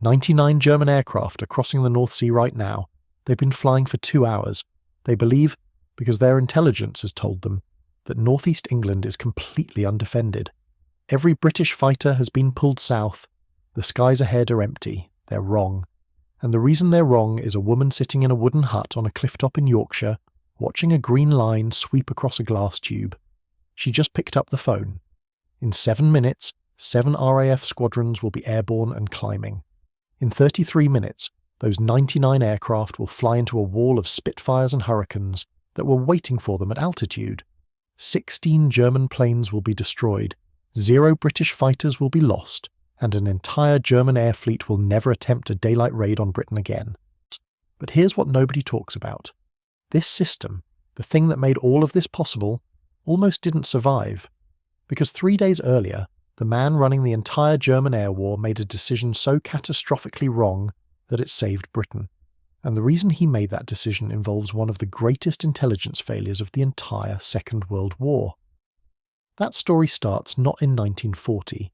99 German aircraft are crossing the North Sea right now. They've been flying for 2 hours. They believe, because their intelligence has told them, that northeast England is completely undefended. Every British fighter has been pulled south. The skies ahead are empty. They're wrong. And the reason they're wrong is a woman sitting in a wooden hut on a cliff top in Yorkshire, watching a green line sweep across a glass tube. She just picked up the phone. In 7 minutes, 7 RAF squadrons will be airborne and climbing. In 33 minutes, those 99 aircraft will fly into a wall of Spitfires and Hurricanes that were waiting for them at altitude. 16 German planes will be destroyed, 0 British fighters will be lost, and an entire German air fleet will never attempt a daylight raid on Britain again. But here's what nobody talks about. This system, the thing that made all of this possible, almost didn't survive. Because 3 days earlier, the man running the entire German air war made a decision so catastrophically wrong that it saved Britain. And the reason he made that decision involves one of the greatest intelligence failures of the entire Second World War. That story starts not in 1940.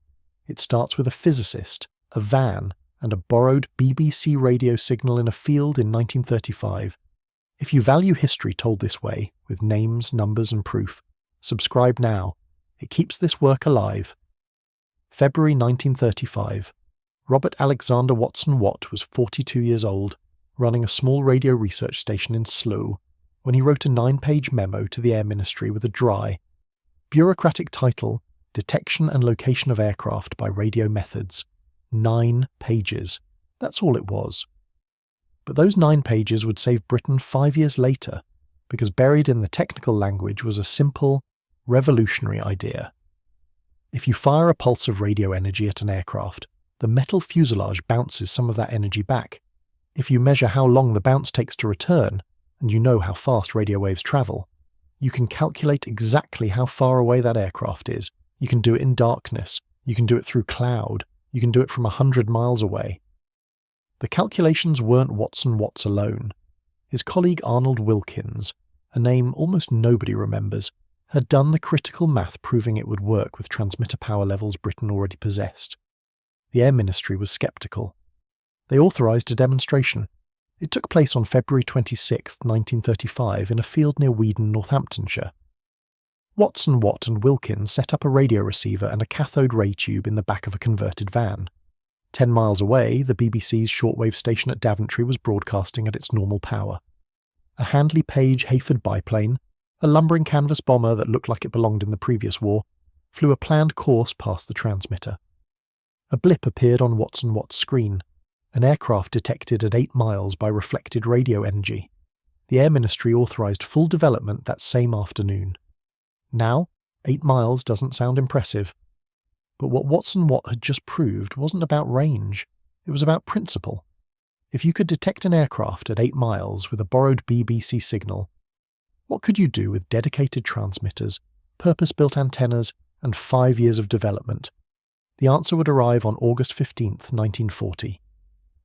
It starts with a physicist, a van, and a borrowed BBC radio signal in a field in 1935. If you value history told this way, with names, numbers and proof, subscribe now. It keeps this work alive. February 1935. Robert Alexander Watson Watt was 42 years old, running a small radio research station in Slough, when he wrote a 9-page memo to the Air Ministry with a dry, bureaucratic title, Detection and Location of Aircraft by Radio Methods. 9 pages. That's all it was. But those 9 pages would save Britain 5 years later, because buried in the technical language was a simple, revolutionary idea. If you fire a pulse of radio energy at an aircraft, the metal fuselage bounces some of that energy back. If you measure how long the bounce takes to return, and you know how fast radio waves travel, you can calculate exactly how far away that aircraft is. You can do it in darkness. You can do it through cloud. You can do it from 100 miles away. The calculations weren't Watson Watt's alone. His colleague Arnold Wilkins, a name almost nobody remembers, had done the critical math proving it would work with transmitter power levels Britain already possessed. The Air Ministry was sceptical. They authorised a demonstration. It took place on February 26, 1935, in a field near Weedon, Northamptonshire. Watson Watt and Wilkins set up a radio receiver and a cathode ray tube in the back of a converted van. 10 miles away, the BBC's shortwave station at Daventry was broadcasting at its normal power. A Handley Page Hayford biplane, a lumbering canvas bomber that looked like it belonged in the previous war, flew a planned course past the transmitter. A blip appeared on Watson Watt's screen, an aircraft detected at 8 miles by reflected radio energy. The Air Ministry authorised full development that same afternoon. Now, 8 miles doesn't sound impressive. But what Watson Watt had just proved wasn't about range, it was about principle. If you could detect an aircraft at 8 miles with a borrowed BBC signal, what could you do with dedicated transmitters, purpose-built antennas, and 5 years of development? The answer would arrive on August 15, 1940.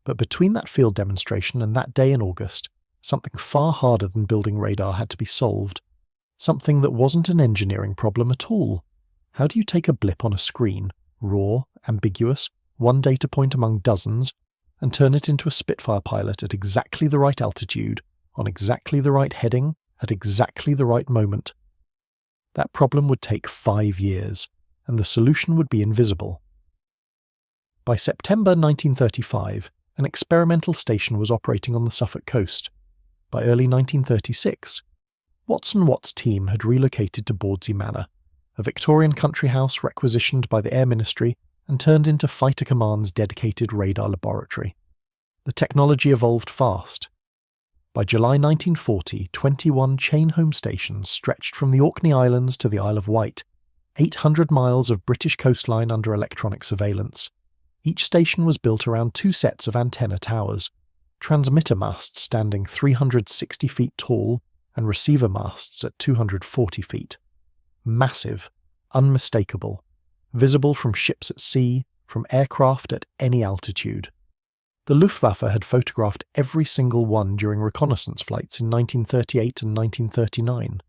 But between that field demonstration and that day in August, something far harder than building radar had to be solved. Something that wasn't an engineering problem at all. How do you take a blip on a screen, raw, ambiguous, one data point among dozens, and turn it into a Spitfire pilot at exactly the right altitude, on exactly the right heading, at exactly the right moment? That problem would take 5 years, and the solution would be invisible. By September 1935, an experimental station was operating on the Suffolk coast. By early 1936, Watson Watt's team had relocated to Bawdsey Manor, a Victorian country house requisitioned by the Air Ministry and turned into Fighter Command's dedicated radar laboratory. The technology evolved fast. By July 1940, 21 chain home stations stretched from the Orkney Islands to the Isle of Wight, 800 miles of British coastline under electronic surveillance. Each station was built around 2 sets of antenna towers, transmitter masts standing 360 feet tall and receiver masts at 240 feet. Massive, unmistakable, visible from ships at sea, from aircraft at any altitude. The Luftwaffe had photographed every single one during reconnaissance flights in 1938 and 1939.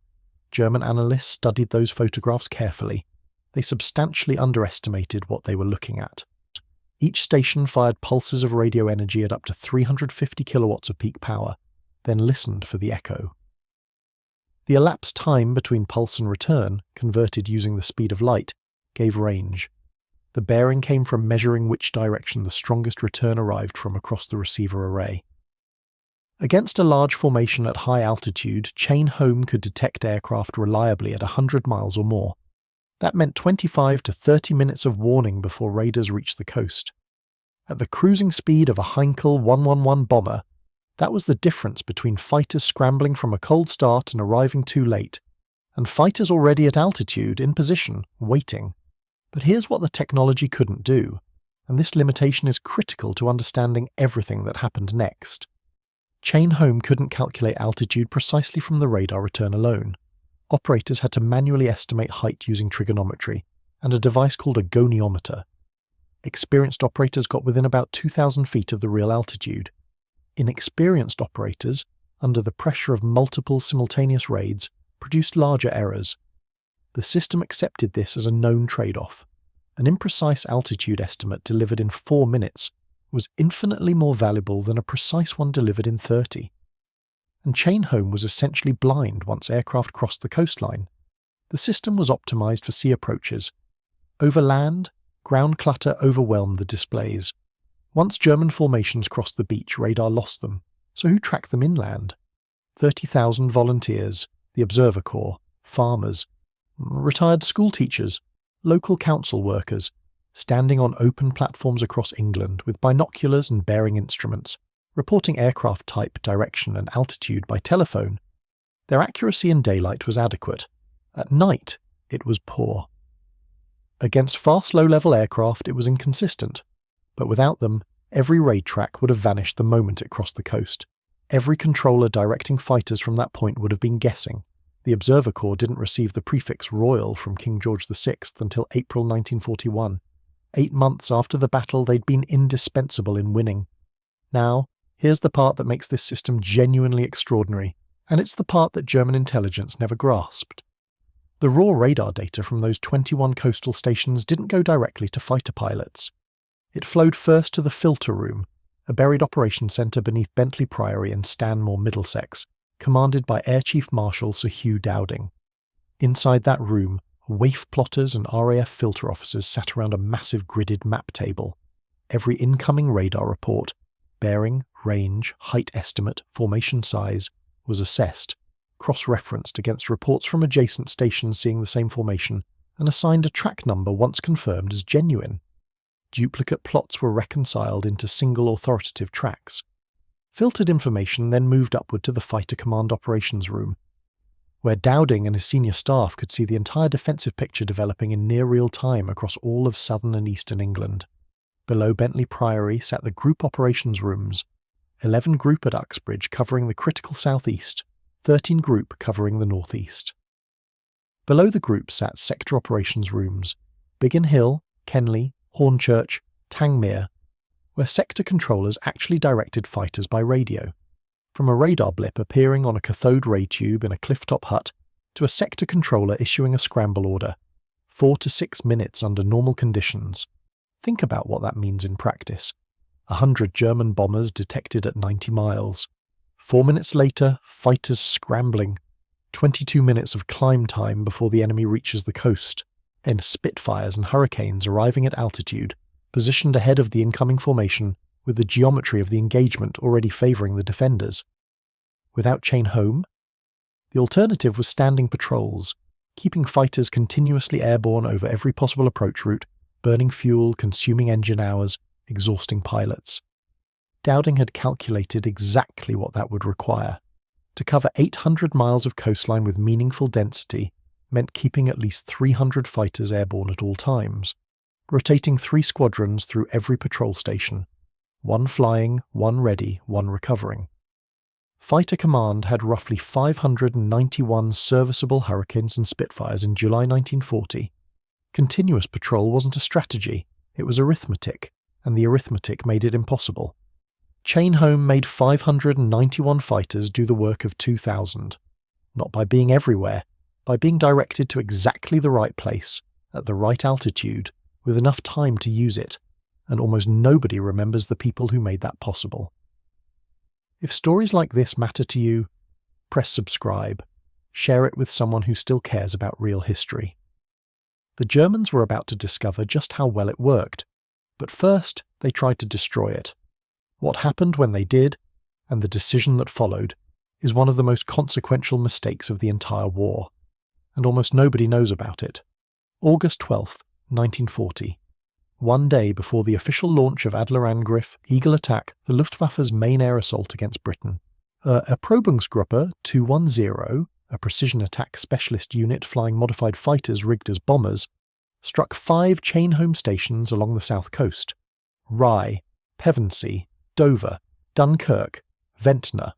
German analysts studied those photographs carefully. They substantially underestimated what they were looking at. Each station fired pulses of radio energy at up to 350 kilowatts of peak power, then listened for the echo. The elapsed time between pulse and return, converted using the speed of light, gave range. The bearing came from measuring which direction the strongest return arrived from across the receiver array. Against a large formation at high altitude, Chain Home could detect aircraft reliably at 100 miles or more. That meant 25 to 30 minutes of warning before raiders reached the coast. At the cruising speed of a Heinkel 111 bomber, that was the difference between fighters scrambling from a cold start and arriving too late, and fighters already at altitude, in position, waiting. But here's what the technology couldn't do, and this limitation is critical to understanding everything that happened next. Chain Home couldn't calculate altitude precisely from the radar return alone. Operators had to manually estimate height using trigonometry, and a device called a goniometer. Experienced operators got within about 2,000 feet of the real altitude. Inexperienced operators, under the pressure of multiple simultaneous raids, produced larger errors. The system accepted this as a known trade-off. An imprecise altitude estimate delivered in 4 minutes was infinitely more valuable than a precise one delivered in 30. And Chain Home was essentially blind once aircraft crossed the coastline. The system was optimized for sea approaches. Over land, ground clutter overwhelmed the displays. Once German formations crossed the beach, radar lost them. So who tracked them inland? 30,000 volunteers, the Observer Corps, farmers, retired school teachers, local council workers, standing on open platforms across England with binoculars and bearing instruments, reporting aircraft type, direction and altitude by telephone. Their accuracy in daylight was adequate. At night, it was poor. Against fast low-level aircraft, it was inconsistent. But without them, every raid track would have vanished the moment it crossed the coast. Every controller directing fighters from that point would have been guessing. The Observer Corps didn't receive the prefix Royal from King George VI until April 1941. 8 months after the battle, they'd been indispensable in winning. Now, here's the part that makes this system genuinely extraordinary, and it's the part that German intelligence never grasped. The raw radar data from those 21 coastal stations didn't go directly to fighter pilots. It flowed first to the filter room, a buried operations centre beneath Bentley Priory in Stanmore, Middlesex, commanded by Air Chief Marshal Sir Hugh Dowding. Inside that room, WAIF plotters and RAF filter officers sat around a massive gridded map table. Every incoming radar report, bearing, range, height estimate, formation size, was assessed, cross-referenced against reports from adjacent stations seeing the same formation, and assigned a track number once confirmed as genuine. Duplicate plots were reconciled into single authoritative tracks. Filtered information then moved upward to the Fighter Command Operations Room, where Dowding and his senior staff could see the entire defensive picture developing in near real time across all of southern and eastern England. Below Bentley Priory sat the Group Operations Rooms, 11 Group at Uxbridge covering the critical southeast, 13 Group covering the northeast. Below the Group sat Sector Operations Rooms, Biggin Hill, Kenley, Hornchurch, Tangmere, where sector controllers actually directed fighters by radio. From a radar blip appearing on a cathode ray tube in a clifftop hut to a sector controller issuing a scramble order, 4 to 6 minutes under normal conditions. Think about what that means in practice. 100 German bombers detected at 90 miles. 4 minutes later, fighters scrambling. 22 minutes of climb time before the enemy reaches the coast. And Spitfires and Hurricanes arriving at altitude, positioned ahead of the incoming formation, with the geometry of the engagement already favouring the defenders. Without Chain Home, the alternative was standing patrols, keeping fighters continuously airborne over every possible approach route, burning fuel, consuming engine hours, exhausting pilots. Dowding had calculated exactly what that would require. To cover 800 miles of coastline with meaningful density meant keeping at least 300 fighters airborne at all times, rotating 3 squadrons through every patrol station, 1 flying, 1 ready, 1 recovering. Fighter Command had roughly 591 serviceable Hurricanes and Spitfires in July 1940. Continuous patrol wasn't a strategy, it was arithmetic, and the arithmetic made it impossible. Chain Home made 591 fighters do the work of 2,000, not by being everywhere, by being directed to exactly the right place, at the right altitude, with enough time to use it, and almost nobody remembers the people who made that possible. If stories like this matter to you, press subscribe. Share it with someone who still cares about real history. The Germans were about to discover just how well it worked, but first they tried to destroy it. What happened when they did, and the decision that followed, is one of the most consequential mistakes of the entire war, and almost nobody knows about it. August 12th, 1940. One day before the official launch of Adlerangriff, Eagle Attack, the Luftwaffe's main air assault against Britain, a Erprobungsgruppe 210, a precision attack specialist unit flying modified fighters rigged as bombers, struck 5 chain-home stations along the south coast: Rye, Pevensey, Dover, Dunkirk, Ventnor.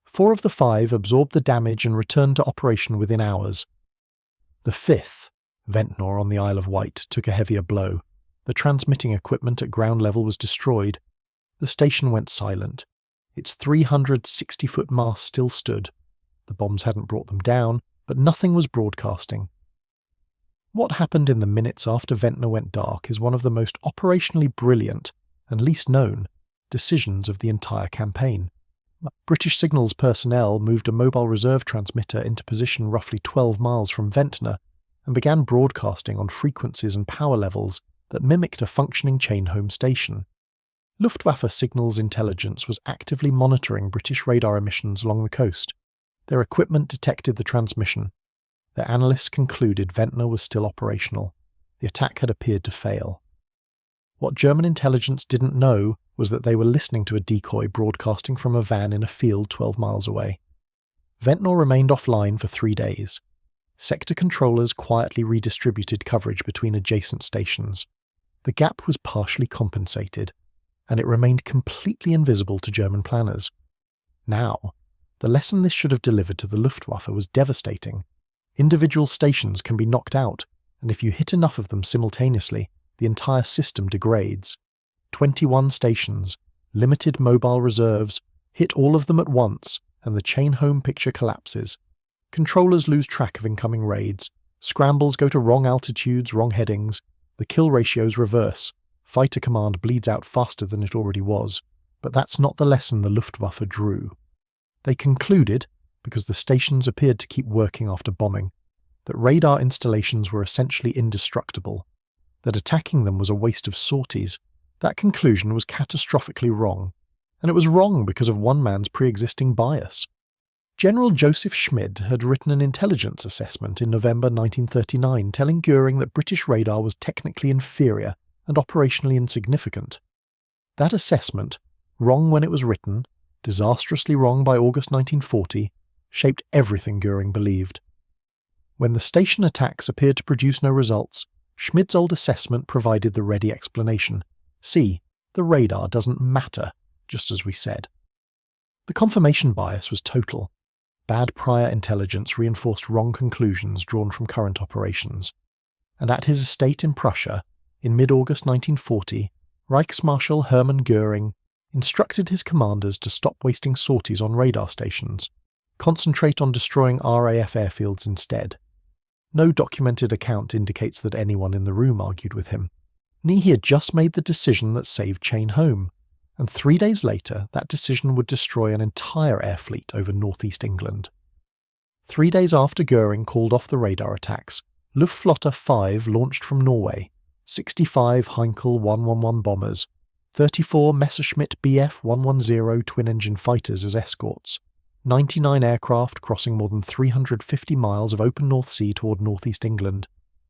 4 of the 5 absorbed the damage and returned to operation within hours. The 5th, Ventnor on the Isle of Wight, took a heavier blow. The transmitting equipment at ground level was destroyed. The station went silent. Its 360-foot mast still stood. The bombs hadn't brought them down, but nothing was broadcasting. What happened in the minutes after Ventnor went dark is one of the most operationally brilliant, and least known, decisions of the entire campaign. British signals personnel moved a mobile reserve transmitter into position roughly 12 miles from Ventnor and began broadcasting on frequencies and power levels that mimicked a functioning chain-home station. Luftwaffe signals intelligence was actively monitoring British radar emissions along the coast. Their equipment detected the transmission. Their analysts concluded Ventnor was still operational. The attack had appeared to fail. What German intelligence didn't know was that they were listening to a decoy broadcasting from a van in a field 12 miles away. Ventnor remained offline for 3 days. Sector controllers quietly redistributed coverage between adjacent stations. The gap was partially compensated, and it remained completely invisible to German planners. Now, the lesson this should have delivered to the Luftwaffe was devastating. Individual stations can be knocked out, and if you hit enough of them simultaneously, the entire system degrades. 21 stations, limited mobile reserves, hit all of them at once, and the chain-home picture collapses. Controllers lose track of incoming raids, scrambles go to wrong altitudes, wrong headings, the kill ratios reverse, fighter command bleeds out faster than it already was. But that's not the lesson the Luftwaffe drew. They concluded, because the stations appeared to keep working after bombing, that radar installations were essentially indestructible, that attacking them was a waste of sorties. That conclusion was catastrophically wrong, and it was wrong because of one man's pre-existing bias. General Joseph Schmid had written an intelligence assessment in November 1939 telling Göring that British radar was technically inferior and operationally insignificant. That assessment, wrong when it was written, disastrously wrong by August 1940, shaped everything Göring believed. When the station attacks appeared to produce no results, Schmid's old assessment provided the ready explanation. See, the radar doesn't matter, just as we said. The confirmation bias was total. Bad prior intelligence reinforced wrong conclusions drawn from current operations. And at his estate in Prussia, in mid-August 1940, Reichsmarschall Hermann Göring instructed his commanders to stop wasting sorties on radar stations, concentrate on destroying RAF airfields instead. No documented account indicates that anyone in the room argued with him. He had just made the decision that saved Chain Home, and 3 days later that decision would destroy an entire air fleet over northeast England. 3 days after Göring called off the radar attacks, Luftflotte 5 launched from Norway, 65 Heinkel 111 bombers, 34 Messerschmitt Bf 110 twin-engine fighters as escorts, 99 aircraft crossing more than 350 miles of open North Sea toward northeast England.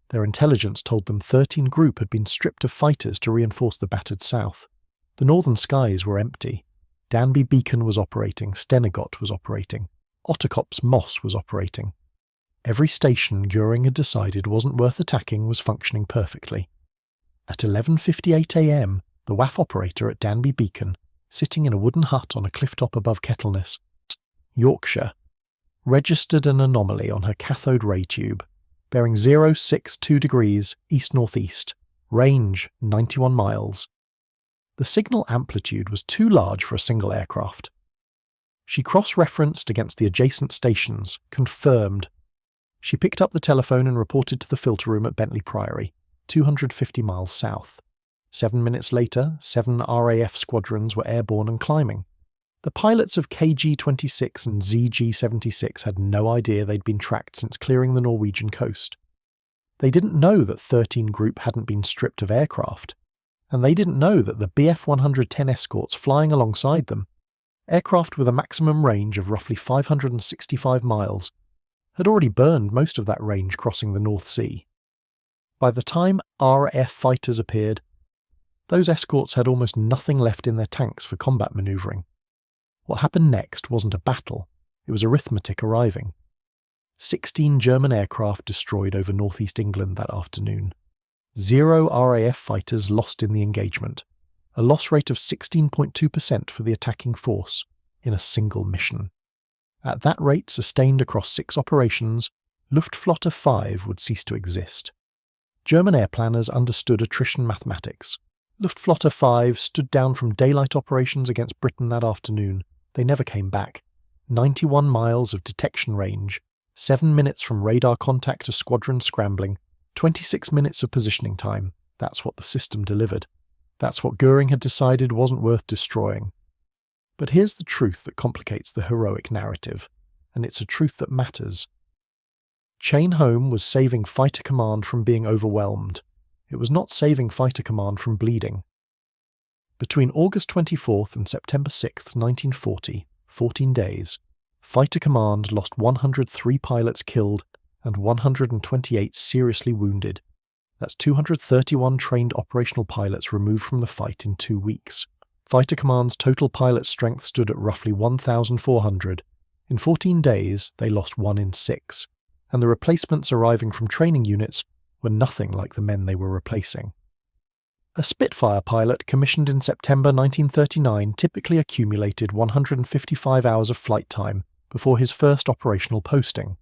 Their intelligence told them 13 Group had been stripped of fighters to reinforce the battered south. The northern skies were empty. Danby Beacon was operating, Stennegot was operating, Otterkops Moss was operating. Every station Göring had decided wasn't worth attacking was functioning perfectly. At 11:58 a.m, the WAF operator at Danby Beacon, sitting in a wooden hut on a clifftop above Kettleness, Yorkshire, registered an anomaly on her cathode ray tube, bearing 062 degrees east-northeast, range 91 miles. The signal amplitude was too large for a single aircraft. She cross-referenced against the adjacent stations, confirmed. She picked up the telephone and reported to the filter room at Bentley Priory, 250 miles south. 7 minutes later, 7 RAF squadrons were airborne and climbing. The pilots of KG-26 and ZG-76 had no idea they'd been tracked since clearing the Norwegian coast. They didn't know that 13 Group hadn't been stripped of aircraft, and they didn't know that the Bf-110 escorts flying alongside them, aircraft with a maximum range of roughly 565 miles, had already burned most of that range crossing the North Sea. By the time RAF fighters appeared, those escorts had almost nothing left in their tanks for combat manoeuvring. What happened next wasn't a battle, it was arithmetic arriving. 16 German aircraft destroyed over northeast England that afternoon. 0 RAF fighters lost in the engagement, a loss rate of 16.2% for the attacking force in a single mission. At that rate, sustained across 6 operations, Luftwaffe 5 would cease to exist. German air planners understood attrition mathematics. Luftwaffe 5 stood down from daylight operations against Britain that afternoon. They never came back. 91 miles of detection range, 7 minutes from radar contact to squadron scrambling, 26 minutes of positioning time. That's what the system delivered. That's what Göring had decided wasn't worth destroying. But here's the truth that complicates the heroic narrative, and it's a truth that matters. Chain Home was saving Fighter Command from being overwhelmed. It was not saving Fighter Command from bleeding. Between August 24th and September 6th, 1940, 14 days, Fighter Command lost 103 pilots killed and 128 seriously wounded. That's 231 trained operational pilots removed from the fight in 2 weeks. Fighter Command's total pilot strength stood at roughly 1,400. In 14 days, they lost 1 in 6, and the replacements arriving from training units were nothing like the men they were replacing. A Spitfire pilot commissioned in September 1939 typically accumulated 155 hours of flight time before his first operational posting.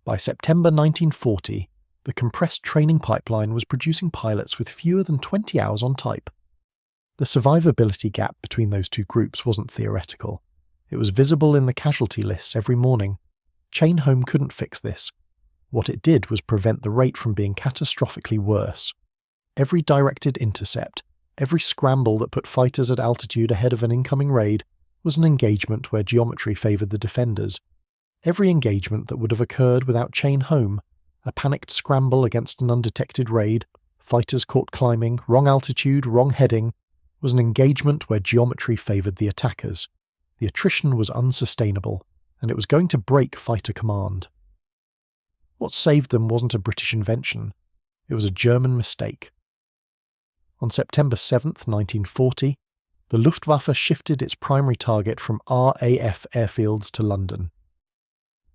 By September 1940, the compressed training pipeline was producing pilots with fewer than 20 hours on type. The survivability gap between those two groups wasn't theoretical. It was visible in the casualty lists every morning. Chain Home couldn't fix this. What it did was prevent the rate from being catastrophically worse. Every directed intercept, every scramble that put fighters at altitude ahead of an incoming raid was an engagement where geometry favoured the defenders. Every engagement that would have occurred without Chain Home, a panicked scramble against an undetected raid, fighters caught climbing, wrong altitude, wrong heading, was an engagement where geometry favoured the attackers. The attrition was unsustainable, and it was going to break Fighter Command. What saved them wasn't a British invention, it was a German mistake. On September 7th, 1940, the Luftwaffe shifted its primary target from RAF airfields to London.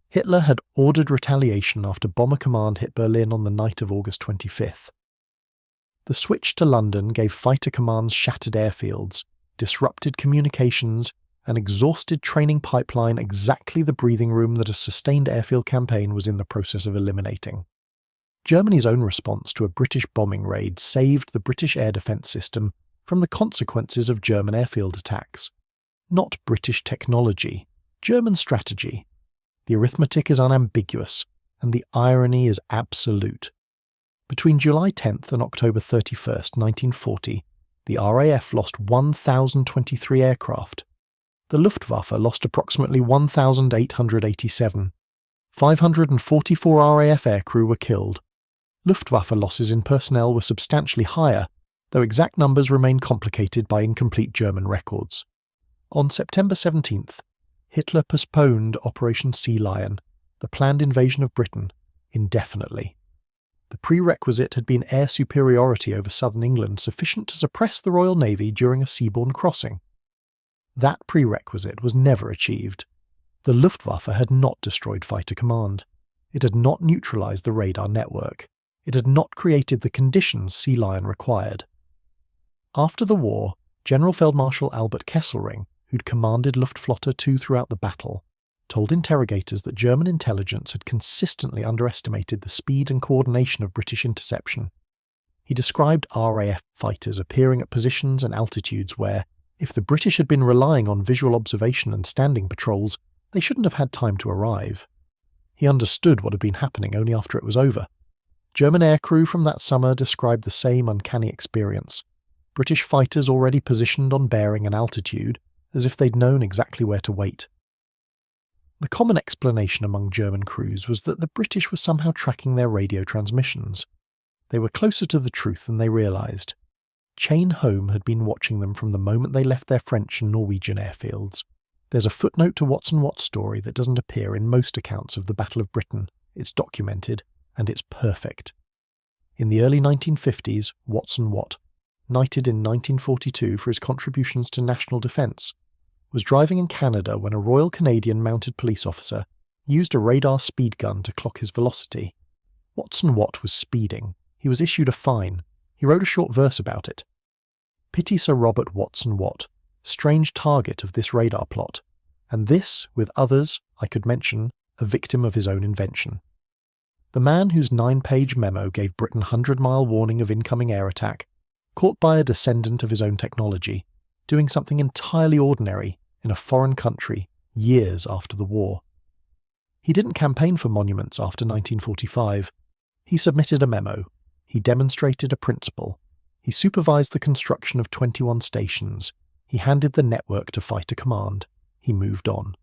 Hitler had ordered retaliation after Bomber Command hit Berlin on the night of August 25th. The switch to London gave Fighter Command's shattered airfields, disrupted communications, and exhausted training pipeline exactly the breathing room that a sustained airfield campaign was in the process of eliminating. Germany's own response to a British bombing raid saved the British air defence system from the consequences of German airfield attacks. Not British technology, German strategy. The arithmetic is unambiguous, and the irony is absolute. Between July 10th and October 31st, 1940, the RAF lost 1,023 aircraft. The Luftwaffe lost approximately 1,887. 544 RAF aircrew were killed. Luftwaffe losses in personnel were substantially higher, though exact numbers remain complicated by incomplete German records. On September 17th, Hitler postponed Operation Sea Lion, the planned invasion of Britain, indefinitely. The prerequisite had been air superiority over southern England sufficient to suppress the Royal Navy during a seaborne crossing. That prerequisite was never achieved. The Luftwaffe had not destroyed Fighter Command. It had not neutralised the radar network. It had not created the conditions Sea Lion required. After the war, General Feldmarschall Albert Kesselring, who'd commanded Luftflotte 2 throughout the battle, told interrogators that German intelligence had consistently underestimated the speed and coordination of British interception. He described RAF fighters appearing at positions and altitudes where, if the British had been relying on visual observation and standing patrols, they shouldn't have had time to arrive. He understood what had been happening only after it was over. German aircrew from that summer described the same uncanny experience. British fighters already positioned on bearing and altitude, as if they'd known exactly where to wait. The common explanation among German crews was that the British were somehow tracking their radio transmissions. They were closer to the truth than they realised. Chain Home had been watching them from the moment they left their French and Norwegian airfields. There's a footnote to Watt's story that doesn't appear in most accounts of the Battle of Britain. It's documented, and it's perfect. In the early 1950s, Watt, knighted in 1942 for his contributions to national defence, was driving in Canada when a Royal Canadian mounted police officer used a radar speed gun to clock his velocity. Watt was speeding. He was issued a fine. He wrote a short verse about it. Pity Sir Robert Watt, strange target of this radar plot, and this, with others I could mention, a victim of his own invention. The man whose 9-page memo gave Britain 100-mile warning of incoming air attack, caught by a descendant of his own technology, doing something entirely ordinary in a foreign country years after the war. He didn't campaign for monuments after 1945. He submitted a memo. He demonstrated a principle. He supervised the construction of 21 stations. He handed the network to Fighter Command. He moved on.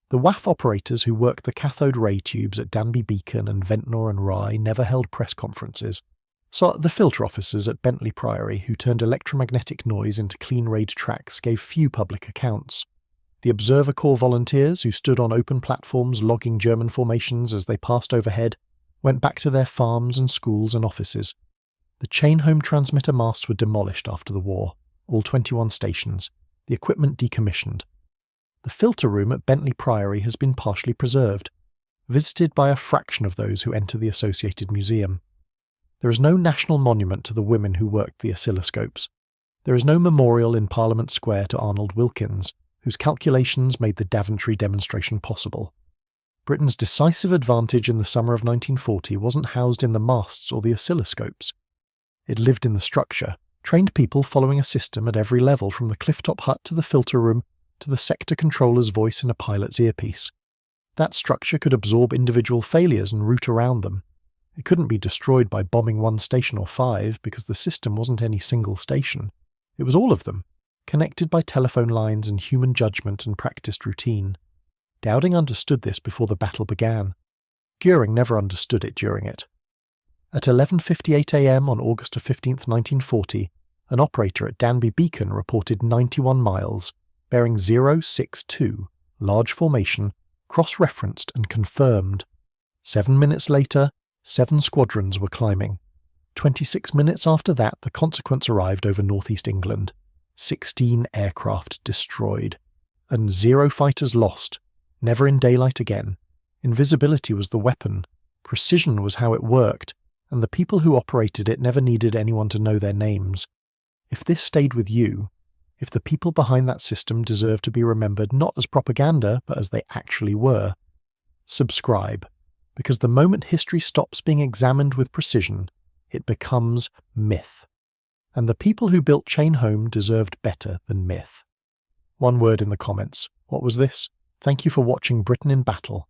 The WAF operators who worked the cathode ray tubes at Danby Beacon and Ventnor and Rye never held press conferences. So the filter officers at Bentley Priory who turned electromagnetic noise into clean-rayed tracks gave few public accounts. The Observer Corps volunteers who stood on open platforms logging German formations as they passed overhead went back to their farms and schools and offices. The Chain Home transmitter masts were demolished after the war, all 21 stations, the equipment decommissioned. The filter room at Bentley Priory has been partially preserved, visited by a fraction of those who enter the Associated Museum. There is no national monument to the women who worked the oscilloscopes. There is no memorial in Parliament Square to Arnold Wilkins, whose calculations made the Daventry demonstration possible. Britain's decisive advantage in the summer of 1940 wasn't housed in the masts or the oscilloscopes. It lived in the structure, trained people following a system at every level from the clifftop hut to the filter room to the sector controller's voice in a pilot's earpiece. That structure could absorb individual failures and route around them. It couldn't be destroyed by bombing one station or 5 because the system wasn't any single station. It was all of them, connected by telephone lines and human judgment and practiced routine. Dowding understood this before the battle began. Göring never understood it during it. At 11:58 a.m. on August 15, 1940, an operator at Danby Beacon reported 91 miles, bearing 062, large formation, cross-referenced and confirmed. 7 minutes later, 7 squadrons were climbing. 26 minutes after that, the consequence arrived over northeast England. 16 aircraft destroyed. And 0 fighters lost. Never in daylight again. Invisibility was the weapon. Precision was how it worked, and the people who operated it never needed anyone to know their names. If this stayed with you, if the people behind that system deserve to be remembered not as propaganda, but as they actually were, subscribe, because the moment history stops being examined with precision, it becomes myth. And the people who built Chain Home deserved better than myth. One word in the comments. What was this? Thank you for watching Britain in Battle.